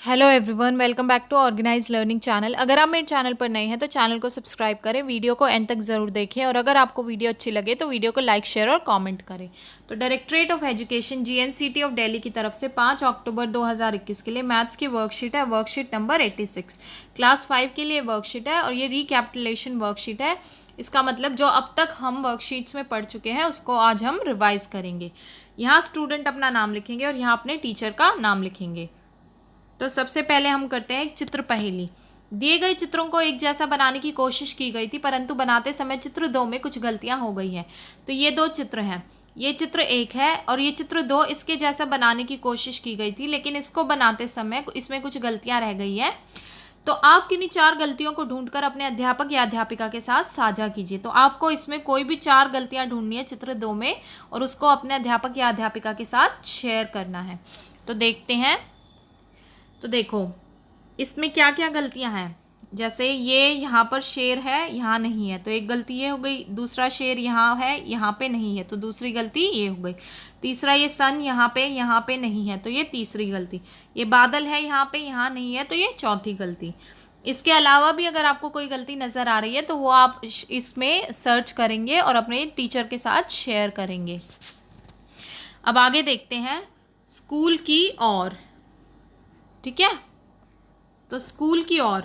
Hello everyone, welcome back to organise learning channel. अगर आप मेरे चैनल पर नए हैं तो चैनल को सब्सक्राइब करें, वीडियो को एंड तक ज़रूर देखें और अगर आपको वीडियो अच्छी लगे तो वीडियो को लाइक, शेयर और कमेंट करें। तो directorate of education GNCT of Delhi की तरफ से 5 अक्टूबर 2021 के लिए मैथ्स की वर्कशीट है, वर्कशीट नंबर 86 क्लास 5 के लिए वर्कशीट है और ये रिकैपिटुलेशन वर्कशीट है। इसका मतलब जो अब तक हम वर्कशीट्स में पढ़ चुके हैं उसको आज हम रिवाइज करेंगे। यहाँ स्टूडेंट अपना नाम लिखेंगे और यहाँ अपने टीचर का नाम लिखेंगे। तो सबसे पहले हम करते हैं एक चित्र पहेली। दिए गए चित्रों को एक जैसा बनाने की कोशिश की गई थी, परंतु बनाते समय चित्र 2 में कुछ गलतियां हो गई हैं। तो ये 2 चित्र हैं, ये चित्र 1 है और ये चित्र 2। इसके जैसा बनाने की कोशिश की गई थी, लेकिन इसको बनाते समय इसमें कुछ गलतियां रह गई हैं। तो आप किन्हीं 4 गलतियों को ढूंढकर अपने अध्यापक या अध्यापिका के साथ साझा कीजिए। तो आपको इसमें कोई भी 4 गलतियां ढूंढनी है चित्र 2 में और उसको अपने अध्यापक या अध्यापिका के साथ शेयर करना है। तो देखते हैं। तो देखो इसमें क्या क्या गलतियां हैं। जैसे ये यहाँ पर शेर है, यहाँ नहीं है, तो एक गलती ये हो गई। दूसरा शेर यहाँ है, यहाँ पे नहीं है, तो दूसरी गलती ये हो गई। तीसरा ये सन यहाँ पे नहीं है, तो ये तीसरी गलती। ये बादल है यहाँ नहीं है, तो ये चौथी गलती। इसके अलावा भी अगर आपको कोई गलती नज़र आ रही है तो वो आप इसमें सर्च करेंगे और अपने टीचर के साथ शेयर करेंगे। अब आगे देखते हैं स्कूल की ओर। ठीक है, तो स्कूल की ओर।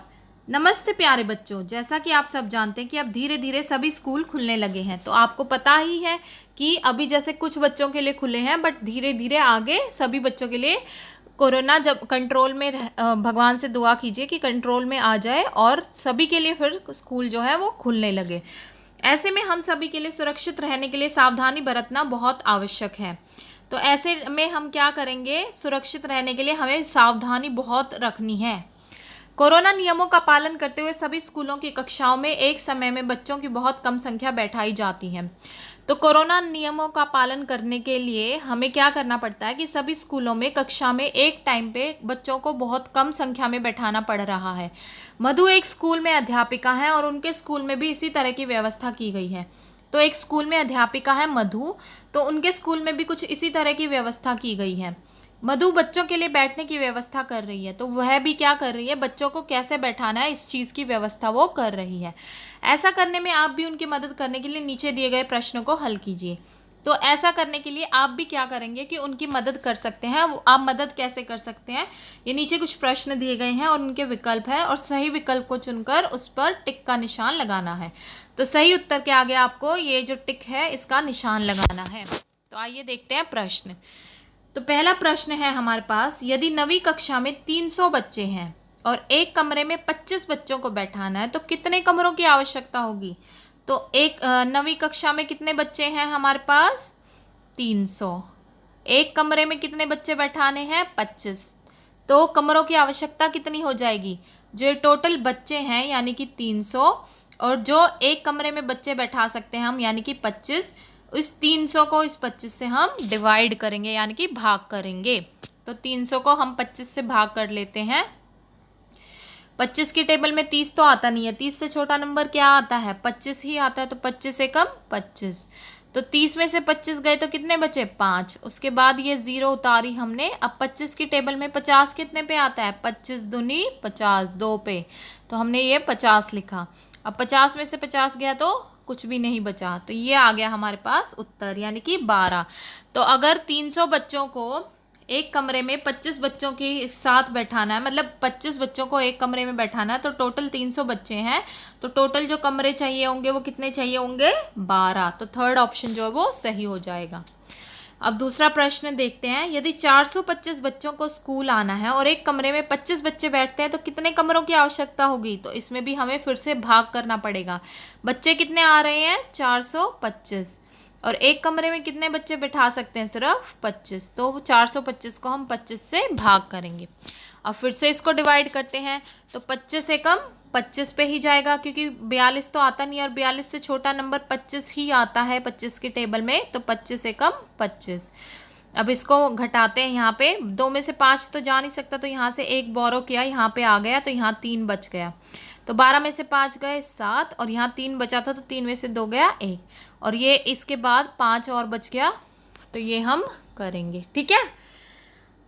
नमस्ते प्यारे बच्चों, जैसा कि आप सब जानते हैं कि अब धीरे धीरे सभी स्कूल खुलने लगे हैं। तो आपको पता ही है कि अभी जैसे कुछ बच्चों के लिए खुले हैं, बट धीरे धीरे आगे सभी बच्चों के लिए कोरोना जब कंट्रोल में भगवान से दुआ कीजिए कि कंट्रोल में आ जाए और सभी के लिए फिर स्कूल जो है वो खुलने लगे। ऐसे में हम सभी के लिए सुरक्षित रहने के लिए सावधानी बरतना बहुत आवश्यक है। तो ऐसे में हम क्या करेंगे, सुरक्षित रहने के लिए हमें सावधानी बहुत रखनी है। कोरोना नियमों का पालन करते हुए सभी स्कूलों की कक्षाओं में एक समय में बच्चों की बहुत कम संख्या बैठाई जाती है। तो कोरोना नियमों का पालन करने के लिए हमें क्या करना पड़ता है कि सभी स्कूलों में कक्षा में एक टाइम पे बच्चों को बहुत कम संख्या में बैठाना पड़ रहा है। मधु एक स्कूल में अध्यापिका है और उनके स्कूल में भी इसी तरह की व्यवस्था की गई है। तो एक स्कूल में अध्यापिका है मधु, तो उनके स्कूल में भी कुछ इसी तरह की व्यवस्था की गई है। मधु बच्चों के लिए बैठने की व्यवस्था कर रही है, तो वह भी क्या कर रही है, बच्चों को कैसे बैठाना है इस चीज़ की व्यवस्था वो कर रही है। ऐसा करने में आप भी उनकी मदद करने के लिए नीचे दिए गए प्रश्नों को हल कीजिए। तो ऐसा करने के लिए आप भी क्या करेंगे कि उनकी मदद कर सकते हैं। आप मदद कैसे कर सकते हैं, ये नीचे कुछ प्रश्न दिए गए हैं और उनके विकल्प है और सही विकल्प को चुनकर उस पर टिक का निशान लगाना है। तो सही उत्तर के आगे आपको ये जो टिक है इसका निशान लगाना है। तो आइए देखते हैं प्रश्न। तो पहला प्रश्न है हमारे पास, यदि 9वीं कक्षा में 300 बच्चे हैं और एक कमरे में 25 बच्चों को बैठाना है तो कितने कमरों की आवश्यकता होगी। तो 9वीं कक्षा में कितने बच्चे हैं हमारे पास, 300। एक कमरे में कितने बच्चे बैठाने हैं, 25। तो कमरों की आवश्यकता कितनी हो जाएगी, जो टोटल बच्चे हैं यानी कि 300 और जो एक कमरे में बच्चे बैठा सकते हैं हम यानी कि 25, इस 300 को इस 25 से हम डिवाइड करेंगे यानी कि भाग करेंगे। तो 300 को हम 25 से भाग कर लेते हैं। 25 की टेबल में 30 तो आता नहीं है, 30 से छोटा नंबर क्या आता है, 25 ही आता है। तो 25 से कम 25, तो 30 में से 25 गए तो कितने बचे, 5। उसके बाद ये 0 उतारी हमने। अब 25 की टेबल में 50 कितने पे आता है, 25 दूनी 50, 2 पे, तो हमने ये 50 लिखा। अब 50 में से 50 गया तो कुछ भी नहीं बचा, तो ये आ गया हमारे पास उत्तर यानी कि 12। तो अगर 300 बच्चों को एक कमरे में 25 बच्चों के साथ बैठाना है, मतलब 25 बच्चों को एक कमरे में बैठाना है, तो टोटल 300 बच्चे हैं। तो टोटल जो कमरे चाहिए होंगे वो कितने चाहिए होंगे, 12। तो थर्ड ऑप्शन जो है वो सही हो जाएगा। अब दूसरा प्रश्न देखते हैं, यदि 425 बच्चों को स्कूल आना है और एक कमरे में 25 बच्चे बैठते हैं तो कितने कमरों की आवश्यकता होगी। तो इसमें भी हमें फिर से भाग करना पड़ेगा। बच्चे कितने आ रहे हैं, 425, और एक कमरे में कितने बच्चे बैठा सकते हैं, सिर्फ 25। तो 425 को हम 25 से भाग करेंगे। अब फिर से इसको डिवाइड करते हैं, तो 25 से कम 25 पे ही जाएगा क्योंकि 42 तो आता नहीं और 42 से छोटा नंबर 25 ही आता है 25 की टेबल में। तो 25 से कम 25। अब इसको घटाते हैं, यहाँ पे 2 में से 5 तो जा नहीं सकता, तो यहाँ से 1 बोरो किया, यहाँ पे आ गया, तो यहाँ 3 बच गया। तो 12 में से 5 गए 7 और यहाँ 3 बचा था, तो 3 में से 2 गया 1 और ये इसके बाद 5 और बच गया, तो ये हम करेंगे। ठीक है,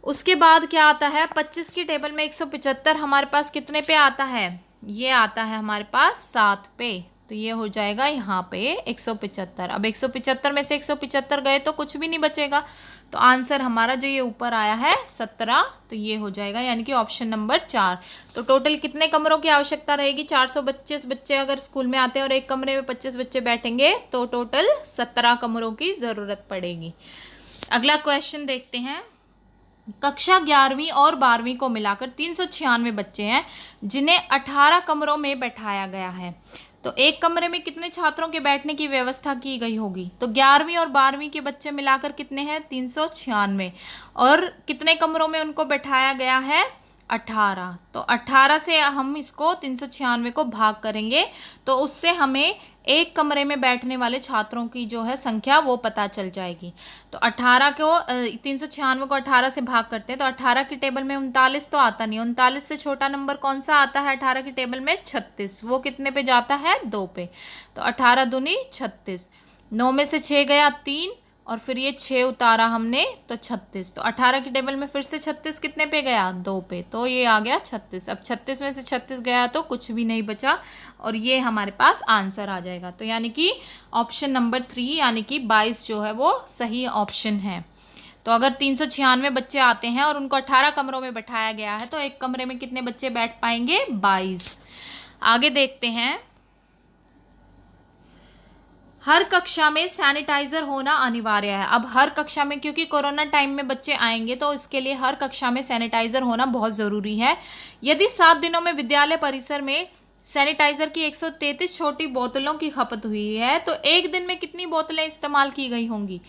उसके बाद क्या आता है, 25 की टेबल में 175 हमारे पास कितने पे आता है, ये आता है हमारे पास 7 पे, तो ये हो जाएगा यहाँ पे 175। अब 175 में से 175 गए तो कुछ भी नहीं बचेगा, तो आंसर हमारा जो ये ऊपर आया है 17, तो ये हो जाएगा यानी कि ऑप्शन नंबर 4। तो टोटल कितने कमरों की आवश्यकता रहेगी, 425 बच्चे अगर स्कूल में आते हैं और एक कमरे में 25 बच्चे बैठेंगे तो टोटल 17 कमरों की ज़रूरत पड़ेगी। अगला क्वेश्चन देखते हैं। कक्षा 11वीं और 12वीं को मिलाकर 396 बच्चे हैं जिन्हें 18 कमरों में बैठाया गया है, तो एक कमरे में कितने छात्रों के बैठने की व्यवस्था की गई होगी। तो 11वीं और 12वीं के बच्चे मिलाकर कितने हैं, 396, और कितने कमरों में उनको बैठाया गया है, 18। तो 18 से हम इसको 396 को भाग करेंगे तो उससे हमें एक कमरे में बैठने वाले छात्रों की जो है संख्या वो पता चल जाएगी। तो 18 को 396 को 18 से भाग करते हैं तो 18 की टेबल में 39 तो आता नहीं, 39 से छोटा नंबर कौन सा आता है 18 की टेबल में, 36, वो कितने पे जाता है, 2 पे। तो 18 दूनी 36, 9 में से 6 गया 3, और फिर ये 6 उतारा हमने तो 36, तो 18 की टेबल में फिर से 36 कितने पे गया, 2 पे, तो ये आ गया 36। अब 36 में से 36 गया तो कुछ भी नहीं बचा, और ये हमारे पास आंसर आ जाएगा। तो यानी कि ऑप्शन नंबर 3 यानी कि 22 जो है वो सही ऑप्शन है। तो अगर 396 बच्चे आते हैं और उनको 18 कमरों में बैठाया गया है तो एक कमरे में कितने बच्चे बैठ पाएंगे, 22। आगे देखते हैं। हर कक्षा में सैनिटाइजर होना अनिवार्य है। अब हर कक्षा में, क्योंकि कोरोना टाइम में बच्चे आएंगे तो इसके लिए हर कक्षा में सैनिटाइजर होना बहुत ज़रूरी है। यदि 7 दिनों में विद्यालय परिसर में सैनिटाइजर की 133 छोटी बोतलों की खपत हुई है तो एक दिन में कितनी बोतलें इस्तेमाल की गई होंगी।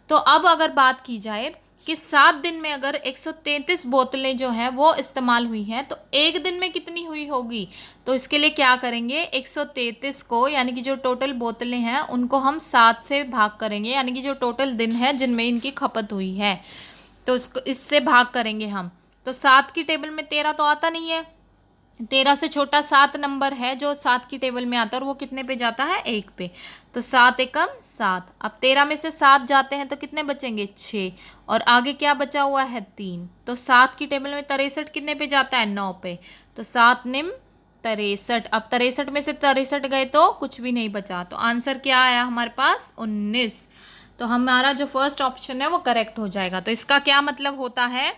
तो अब अगर बात की जाए कि 7 दिन में अगर 133 बोतलें जो हैं वो इस्तेमाल हुई हैं तो एक दिन में कितनी हुई होगी। तो इसके लिए क्या करेंगे, 133 को यानी कि जो टोटल बोतलें हैं उनको हम 7 से भाग करेंगे, यानी कि जो टोटल दिन है जिनमें इनकी खपत हुई है तो इससे भाग करेंगे हम। तो 7 की टेबल में 13 तो आता नहीं है, 13 से छोटा 7 नंबर है जो 7 की टेबल में आता है और वो कितने पे जाता है, 1 पे। तो 7 एकम 7। अब 13 में से 7 जाते हैं तो कितने बचेंगे, 6, और आगे क्या बचा हुआ है, 3। तो 7 की टेबल में 63 कितने पे जाता है, 9 पे। तो 7 निम 63। अब 63 में से 63 गए तो कुछ भी नहीं बचा, तो आंसर क्या आया हमारे पास, 19। तो हमारा जो फर्स्ट ऑप्शन है वो करेक्ट हो जाएगा। तो इसका क्या मतलब होता है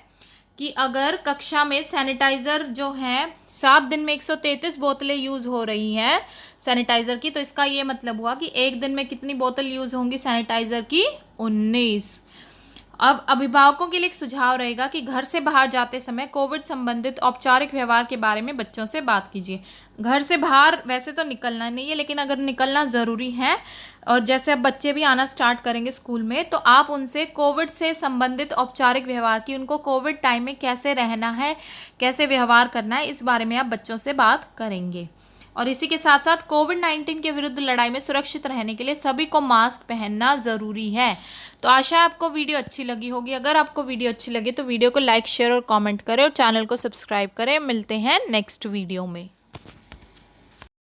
कि अगर कक्षा में सैनिटाइज़र जो है 7 दिन में 133 बोतलें यूज़ हो रही हैं सैनिटाइज़र की, तो इसका ये मतलब हुआ कि एक दिन में कितनी बोतल यूज़ होंगी सैनिटाइज़र की, 19। अब अभिभावकों के लिए एक सुझाव रहेगा कि घर से बाहर जाते समय कोविड संबंधित औपचारिक व्यवहार के बारे में बच्चों से बात कीजिए। घर से बाहर वैसे तो निकलना नहीं है, लेकिन अगर निकलना ज़रूरी है और जैसे अब बच्चे भी आना स्टार्ट करेंगे स्कूल में तो आप उनसे कोविड से संबंधित औपचारिक व्यवहार की, उनको कोविड टाइम में कैसे रहना है, कैसे व्यवहार करना है, इस बारे में आप बच्चों से बात करेंगे। और इसी के साथ साथ कोविड-19 के विरुद्ध लड़ाई में सुरक्षित रहने के लिए सभी को मास्क पहनना ज़रूरी है। तो आशा है आपको वीडियो अच्छी लगी होगी। अगर आपको वीडियो अच्छी लगी तो वीडियो को लाइक, शेयर और कमेंट करें और चैनल को सब्सक्राइब करें। मिलते हैं नेक्स्ट वीडियो में।